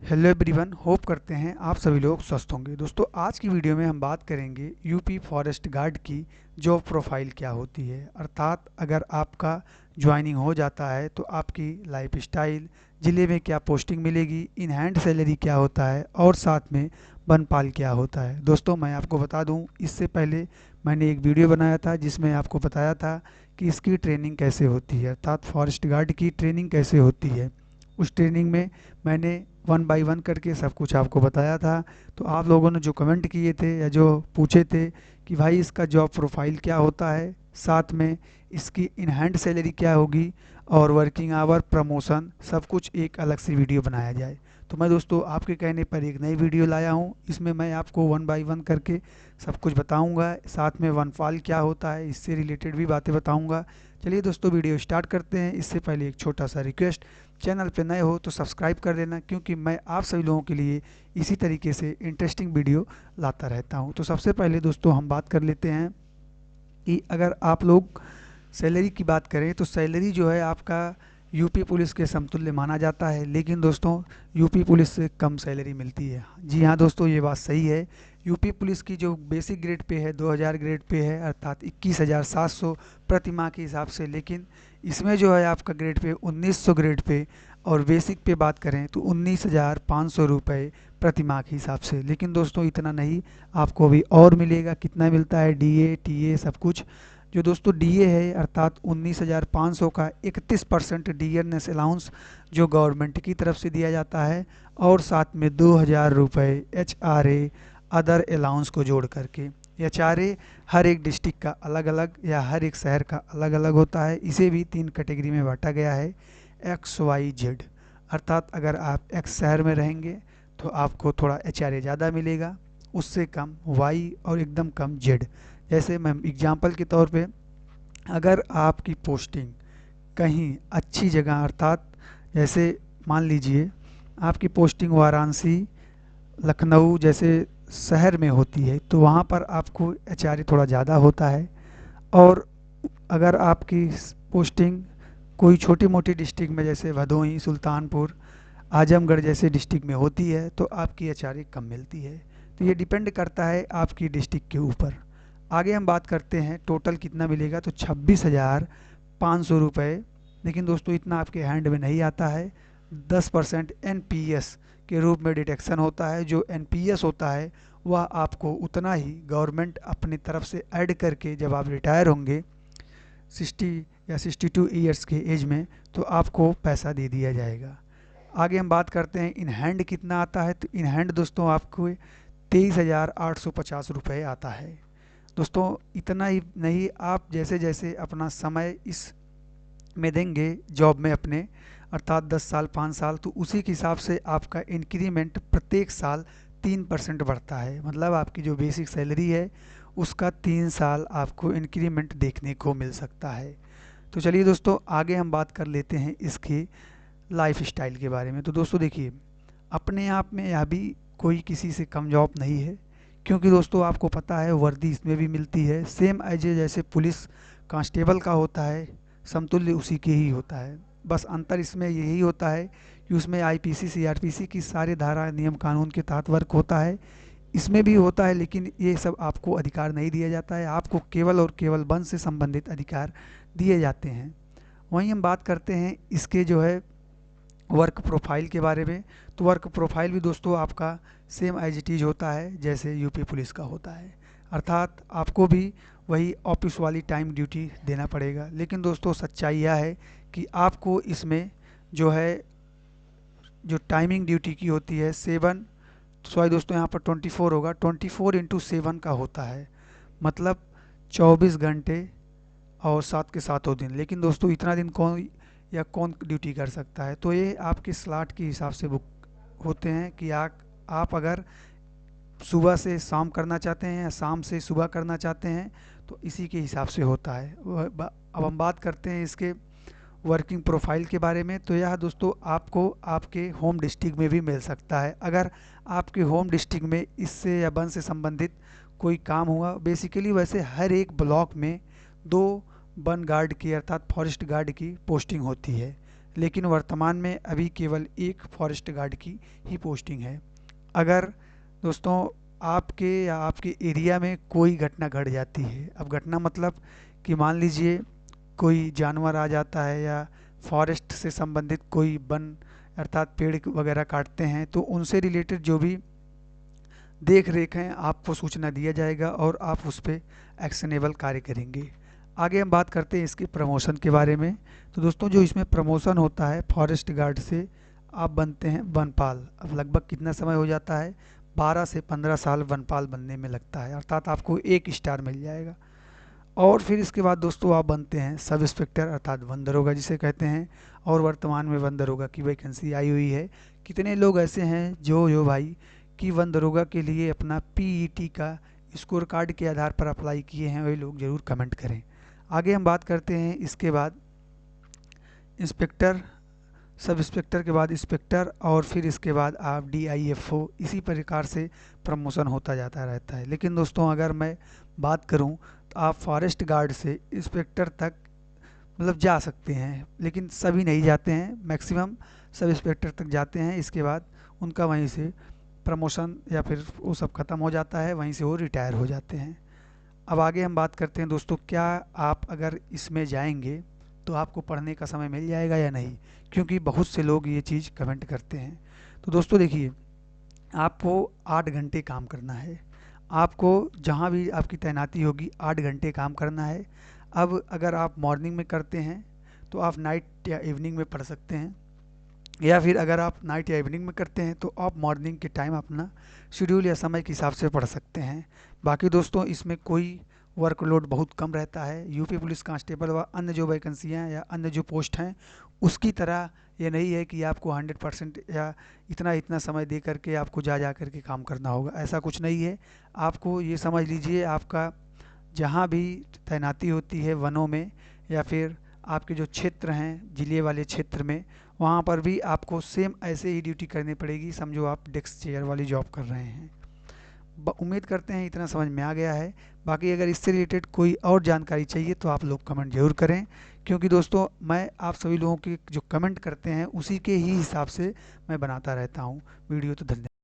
Hello everyone, hope करते हैं आप सभी लोग स्वस्थ होंगे। दोस्तों, आज की वीडियो में हम बात करेंगे यूपी फॉरेस्ट गार्ड की जॉब प्रोफाइल क्या होती है। अर्थात अगर आपका ज्वाइनिंग हो जाता है तो आपकी लाइफ स्टाइल, ज़िले में क्या पोस्टिंग मिलेगी, इन हैंड सैलरी क्या होता है और साथ में बनपाल क्या होता है। दोस्तों, मैं आपको बता दूं, इससे पहले मैंने एक वीडियो बनाया था जिसमें आपको बताया था कि इसकी ट्रेनिंग कैसे होती है, अर्थात फॉरेस्ट गार्ड की ट्रेनिंग कैसे होती है। उस ट्रेनिंग में मैंने वन बाय वन करके सब कुछ आपको बताया था। तो आप लोगों ने जो कमेंट किए थे या जो पूछे थे कि भाई इसका जॉब प्रोफाइल क्या होता है, साथ में इसकी इन हैंड सैलरी क्या होगी और वर्किंग आवर, प्रमोशन, सब कुछ एक अलग से वीडियो बनाया जाए। तो मैं दोस्तों आपके कहने पर एक नई वीडियो लाया हूँ। इसमें मैं आपको वन बाय वन करके सब कुछ बताऊँगा, साथ में वनफाल क्या होता है इससे रिलेटेड भी बातें बताऊँगा। चलिए दोस्तों, वीडियो स्टार्ट करते हैं। इससे पहले एक छोटा सा रिक्वेस्ट, चैनल पे नए हो तो सब्सक्राइब कर लेना, क्योंकि मैं आप सभी लोगों के लिए इसी तरीके से इंटरेस्टिंग वीडियो लाता रहता हूं। तो सबसे पहले दोस्तों हम बात कर लेते हैं कि अगर आप लोग सैलरी की बात करें तो सैलरी जो है आपका यूपी पुलिस के समतुल्य माना जाता है। लेकिन दोस्तों, यूपी पुलिस से कम सैलरी मिलती है। जी हाँ दोस्तों, ये बात सही है। यूपी पुलिस की जो बेसिक ग्रेड पे है 2000 ग्रेड पे है, अर्थात 21,700 प्रति माह के हिसाब से। लेकिन इसमें जो है आपका ग्रेड पे 1900 ग्रेड पे, और बेसिक पे बात करें तो 19,500 रुपये प्रति माह के हिसाब से। लेकिन दोस्तों इतना नहीं, आपको अभी और मिलेगा। कितना मिलता है, डीए टीए सब कुछ। जो दोस्तों डीए है, अर्थात 19,500 का 31% डीएनएस अलाउंस जो गवर्नमेंट की तरफ से दिया जाता है, और साथ में 2,000 रुपये एचआरए अदर अलाउंस को जोड़ करके। एचआरए हर एक डिस्ट्रिक्ट का अलग अलग या हर एक शहर का अलग अलग होता है। इसे भी 3 कैटेगरी में बांटा गया है, एक्स वाई जेड। अर्थात अगर आप एक्स शहर में रहेंगे तो आपको थोड़ा एचआरए ज़्यादा मिलेगा, उससे कम वाई, और एकदम कम जेड। जैसे मैं एग्जांपल के तौर पे, अगर आपकी पोस्टिंग कहीं अच्छी जगह, अर्थात जैसे मान लीजिए आपकी पोस्टिंग वाराणसी, लखनऊ जैसे शहर में होती है, तो वहाँ पर आपको एचआरए थोड़ा ज़्यादा होता है। और अगर आपकी पोस्टिंग कोई छोटी मोटी डिस्ट्रिक्ट में जैसे भदोही, सुल्तानपुर, आजमगढ़ जैसे डिस्ट्रिक्ट में होती है, तो आपकी एचआरए कम मिलती है। तो ये डिपेंड करता है आपकी डिस्ट्रिक्ट के ऊपर। आगे हम बात करते हैं टोटल कितना मिलेगा, तो 26,500 रुपये। लेकिन दोस्तों इतना आपके हैंड में नहीं आता है। 10% एनपीएस के रूप में डिडक्शन होता है। जो एनपीएस होता है वह आपको उतना ही गवर्नमेंट अपनी तरफ से ऐड करके, जब आप रिटायर होंगे 60 या 62 ईयर्स के एज में, तो आपको पैसा दे दिया जाएगा। आगे हम बात करते हैं इन हैंड कितना आता है। तो इन हैंड दोस्तों आपको 23,850 रुपये आता है। दोस्तों इतना ही नहीं, आप जैसे जैसे अपना समय इस में देंगे जॉब में अपने, अर्थात 10 साल 5 साल, तो उसी के हिसाब से आपका इंक्रीमेंट प्रत्येक साल 3% बढ़ता है। मतलब आपकी जो बेसिक सैलरी है उसका 3 साल आपको इंक्रीमेंट देखने को मिल सकता है। तो चलिए दोस्तों, आगे हम बात कर लेते हैं इसके लाइफ स्टाइल के बारे में। तो दोस्तों देखिए, अपने आप में यह भी कोई किसी से कम जॉब नहीं है, क्योंकि दोस्तों आपको पता है वर्दी इसमें भी मिलती है, सेम एज जैसे पुलिस कांस्टेबल का होता है, समतुल्य उसी के ही होता है। बस अंतर इसमें यही होता है कि उसमें आईपीसी सीआरपीसी की सारे धारा नियम कानून के तहत वर्क होता है। इसमें भी होता है, लेकिन ये सब आपको अधिकार नहीं दिया जाता है। आपको केवल और केवल वन से संबंधित अधिकार दिए जाते हैं। वहीं हम बात करते हैं इसके जो है वर्क प्रोफाइल के बारे में। तो वर्क प्रोफाइल भी दोस्तों आपका सेम एज इट इज होता है जैसे यूपी पुलिस का होता है। अर्थात आपको भी वही ऑफिस वाली टाइम ड्यूटी देना पड़ेगा। लेकिन दोस्तों सच्चाई यह है कि आपको इसमें जो है जो टाइमिंग ड्यूटी की होती है 7, सॉरी दोस्तों यहाँ पर 24 होगा, 24x7 का होता है। मतलब 24 घंटे और 7 के सातों दिन। लेकिन दोस्तों इतना दिन कौन ड्यूटी कर सकता है। तो ये आपके स्लॉट के हिसाब से बुक होते हैं कि आप अगर सुबह से शाम करना चाहते हैं या शाम से सुबह करना चाहते हैं, तो इसी के हिसाब से होता है। अब हम बात करते हैं इसके वर्किंग प्रोफाइल के बारे में। तो यह दोस्तों आपको आपके होम डिस्ट्रिक्ट में भी मिल सकता है। अगर आपके होम डिस्ट्रिक्ट में इससे या वन से संबंधित कोई काम हुआ, बेसिकली वैसे हर एक ब्लॉक में 2 वन गार्ड की, अर्थात फॉरेस्ट गार्ड की पोस्टिंग होती है। लेकिन वर्तमान में अभी केवल एक फॉरेस्ट गार्ड की ही पोस्टिंग है। अगर दोस्तों आपके या आपके एरिया में कोई घटना घट जाती है, अब घटना मतलब कि मान लीजिए कोई जानवर आ जाता है या फॉरेस्ट से संबंधित कोई वन अर्थात पेड़ वगैरह काटते हैं, तो उनसे रिलेटेड जो भी देख रेख हैं आपको सूचना दिया जाएगा और आप उस पर एक्शनेबल कार्य करेंगे। आगे हम बात करते हैं इसके प्रमोशन के बारे में। तो दोस्तों जो इसमें प्रमोशन होता है, फॉरेस्ट गार्ड से आप बनते हैं वनपाल। अब लगभग कितना समय हो जाता है, 12 से 15 साल वनपाल बनने में लगता है, अर्थात आपको 1 स्टार मिल जाएगा। और फिर इसके बाद दोस्तों आप बनते हैं सब इंस्पेक्टर अर्थात वन दरोगा जिसे कहते हैं। और वर्तमान में वन दरोगा की वैकेंसी आई हुई है। कितने लोग ऐसे हैं जो भाई कि वन दरोगा के लिए अपना पीईटी का स्कोर कार्ड के आधार पर अप्लाई किए हैं, वही लोग ज़रूर कमेंट करें। आगे हम बात करते हैं इसके बाद इंस्पेक्टर, सब इंस्पेक्टर के बाद इंस्पेक्टर और फिर इसके बाद आप DIFO, इसी प्रकार से प्रमोशन होता जाता रहता है। लेकिन दोस्तों अगर मैं बात करूं तो आप फॉरेस्ट गार्ड से इंस्पेक्टर तक मतलब जा सकते हैं, लेकिन सभी नहीं जाते हैं, मैक्सिमम सब इंस्पेक्टर तक जाते हैं। इसके बाद उनका वहीं से प्रमोशन या फिर वो सब ख़त्म हो जाता है, वहीं से वो रिटायर हो जाते हैं। अब आगे हम बात करते हैं दोस्तों, क्या आप अगर इसमें जाएंगे तो आपको पढ़ने का समय मिल जाएगा या नहीं, क्योंकि बहुत से लोग ये चीज़ कमेंट करते हैं। तो दोस्तों देखिए, आपको 8 घंटे काम करना है, आपको जहाँ भी आपकी तैनाती होगी 8 घंटे काम करना है। अब अगर आप मॉर्निंग में करते हैं तो आप नाइट या इवनिंग में पढ़ सकते हैं, या फिर अगर आप नाइट या इवनिंग में करते हैं तो आप मॉर्निंग के टाइम अपना शेड्यूल या समय के हिसाब से पढ़ सकते हैं। बाकी दोस्तों इसमें कोई वर्कलोड बहुत कम रहता है। यूपी पुलिस कांस्टेबल व अन्य जो वैकेंसियाँ या अन्य जो पोस्ट हैं उसकी तरह ये नहीं है कि आपको 100% या इतना इतना समय दे करके आपको जा करके काम करना होगा, ऐसा कुछ नहीं है। आपको ये समझ लीजिए, आपका जहाँ भी तैनाती होती है वनों में या फिर आपके जो क्षेत्र हैं जिले वाले क्षेत्र में, वहाँ पर भी आपको सेम ऐसे ही ड्यूटी करनी पड़ेगी, समझो आप डेस्क चेयर वाली जॉब कर रहे हैं। उम्मीद करते हैं इतना समझ में आ गया है। बाकी अगर इससे रिलेटेड कोई और जानकारी चाहिए तो आप लोग कमेंट जरूर करें, क्योंकि दोस्तों मैं आप सभी लोगों के जो कमेंट करते हैं उसी के ही हिसाब से मैं बनाता रहता हूँ वीडियो। तो धन्यवाद।